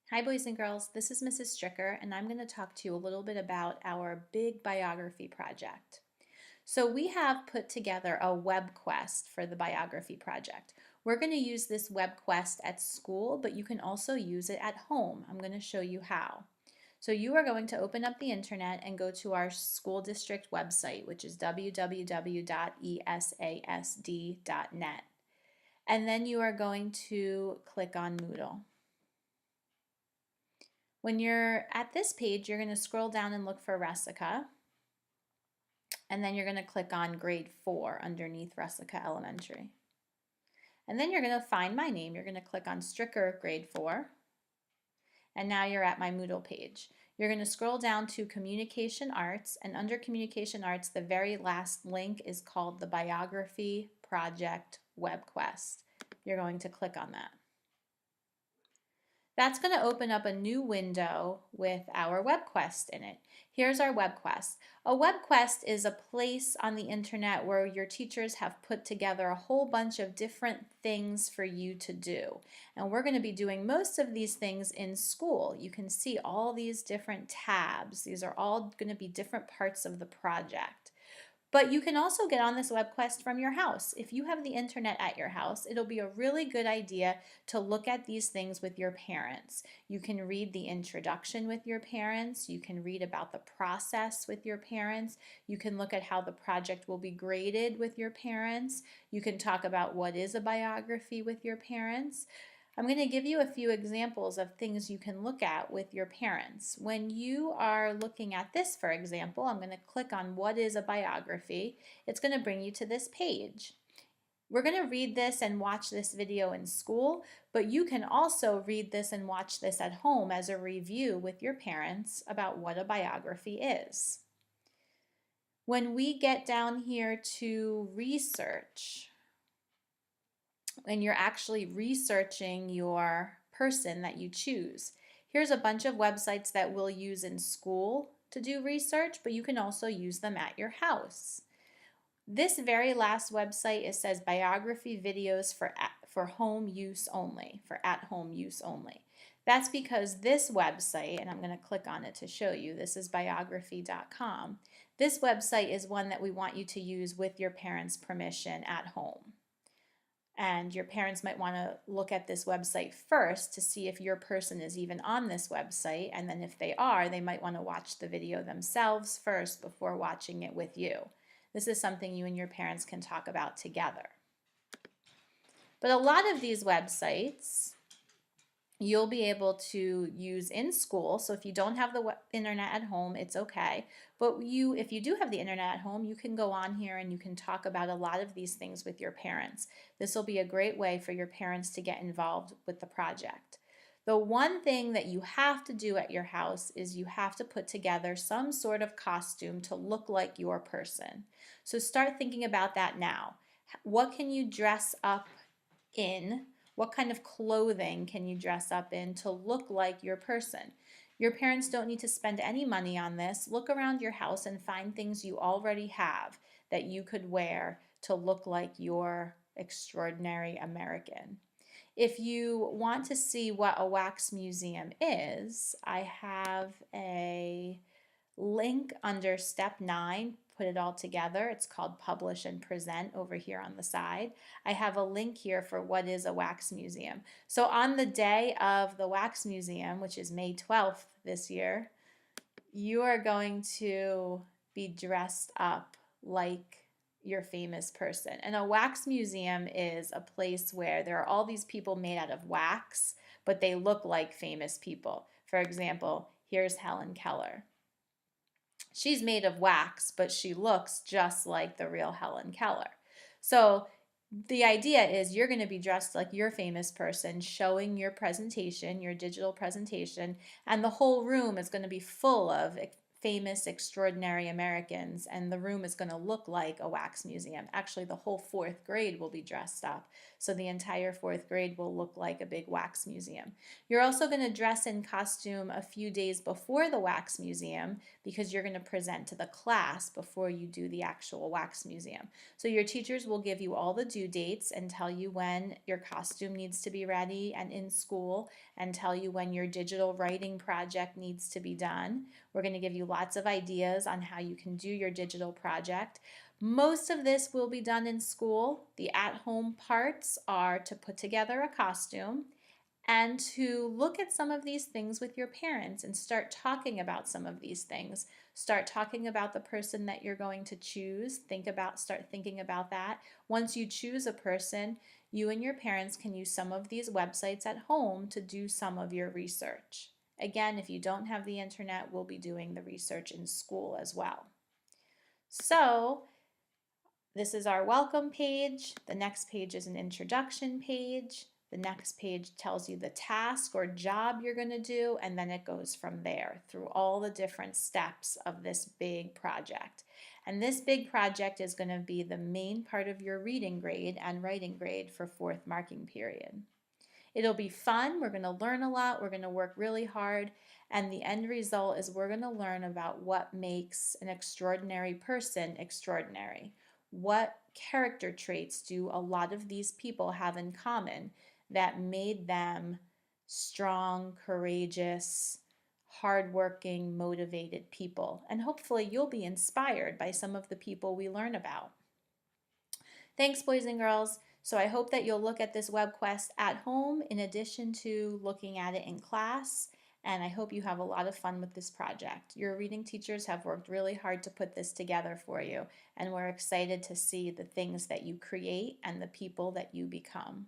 Hi boys and girls, this is Mrs. Stricker and I'm going to talk to you a little bit about our big biography project. So we have put together a WebQuest for the biography project. We're going to use this WebQuest at school, but you can also use it at home. I'm going to show you how. So you are going to open up the internet and go to our school district website, which is www.esasd.net. And then you are going to click on Moodle. When you're at this page, you're going to scroll down and look for Resica, and then you're going to click on grade 4 underneath Resica Elementary. And then you're going to find my name. You're going to click on Stricker grade 4, and now you're at my Moodle page. You're going to scroll down to Communication Arts, and under Communication Arts, the very last link is called the Biography Project WebQuest. You're going to click on that. That's going to open up a new window with our WebQuest in it. Here's our WebQuest. A WebQuest is a place on the internet where your teachers have put together a whole bunch of different things for you to do. And we're going to be doing most of these things in school. You can see all these different tabs. These are all going to be different parts of the project. But you can also get on this WebQuest from your house. If you have the internet at your house, it'll be a really good idea to look at these things with your parents. You can read the introduction with your parents. You can read about the process with your parents. You can look at how the project will be graded with your parents. You can talk about what is a biography with your parents. I'm going to give you a few examples of things you can look at with your parents. When you are looking at this, for example, I'm going to click on what is a biography. It's going to bring you to this page. We're going to read this and watch this video in school, but you can also read this and watch this at home as a review with your parents about what a biography is. When we get down here to research, and you're actually researching your person that you choose. Here's a bunch of websites that we'll use in school to do research, but you can also use them at your house. This very last website, it says biography videos for home use only, for at-home use only. That's because this website, and I'm going to click on it to show you, this is biography.com. This website is one that we want you to use with your parents' permission at home. And your parents might want to look at this website first to see if your person is even on this website, and then if they are, they might want to watch the video themselves first before watching it with you. This is something you and your parents can talk about together. But a lot of these websites you'll be able to use in school. So if you don't have the internet at home, it's okay. But if you do have the internet at home, you can go on here and you can talk about a lot of these things with your parents. This will be a great way for your parents to get involved with the project. The one thing that you have to do at your house is you have to put together some sort of costume to look like your person. So start thinking about that now. What can you dress up in? What kind of clothing can you dress up in to look like your person? Your parents don't need to spend any money on this. Look around your house and find things you already have that you could wear to look like your extraordinary American. If you want to see what a wax museum is, I have a link under step 9. Put it all together. It's called Publish and Present over here on the side. I have a link here for what is a wax museum. So on the day of the wax museum, which is May 12th this year, you are going to be dressed up like your famous person. And a wax museum is a place where there are all these people made out of wax, but they look like famous people. For example, here's Helen Keller. She's made of wax, but she looks just like the real Helen Keller. So the idea is you're going to be dressed like your famous person, showing your presentation, your digital presentation, and the whole room is going to be full of famous, extraordinary Americans, and the room is going to look like a wax museum. Actually, the whole fourth grade will be dressed up. So the entire fourth grade will look like a big wax museum. You're also going to dress in costume a few days before the wax museum because you're going to present to the class before you do the actual wax museum. So your teachers will give you all the due dates and tell you when your costume needs to be ready and in school, and tell you when your digital writing project needs to be done. We're going to give you lots of ideas on how you can do your digital project. Most of this will be done in school. The at-home parts are to put together a costume and to look at some of these things with your parents and start talking about some of these things. Start talking about the person that you're going to choose. Start thinking about that. Once you choose a person, you and your parents can use some of these websites at home to do some of your research. Again, if you don't have the internet, we'll be doing the research in school as well. So, this is our welcome page. The next page is an introduction page. The next page tells you the task or job you're going to do, and then it goes from there through all the different steps of this big project. And this big project is going to be the main part of your reading grade and writing grade for fourth marking period. It'll be fun. We're going to learn a lot. We're going to work really hard. And the end result is we're going to learn about what makes an extraordinary person extraordinary. What character traits do a lot of these people have in common that made them strong, courageous, hardworking, motivated people? And hopefully you'll be inspired by some of the people we learn about. Thanks, boys and girls. So I hope that you'll look at this WebQuest at home in addition to looking at it in class. And I hope you have a lot of fun with this project. Your reading teachers have worked really hard to put this together for you, and we're excited to see the things that you create and the people that you become.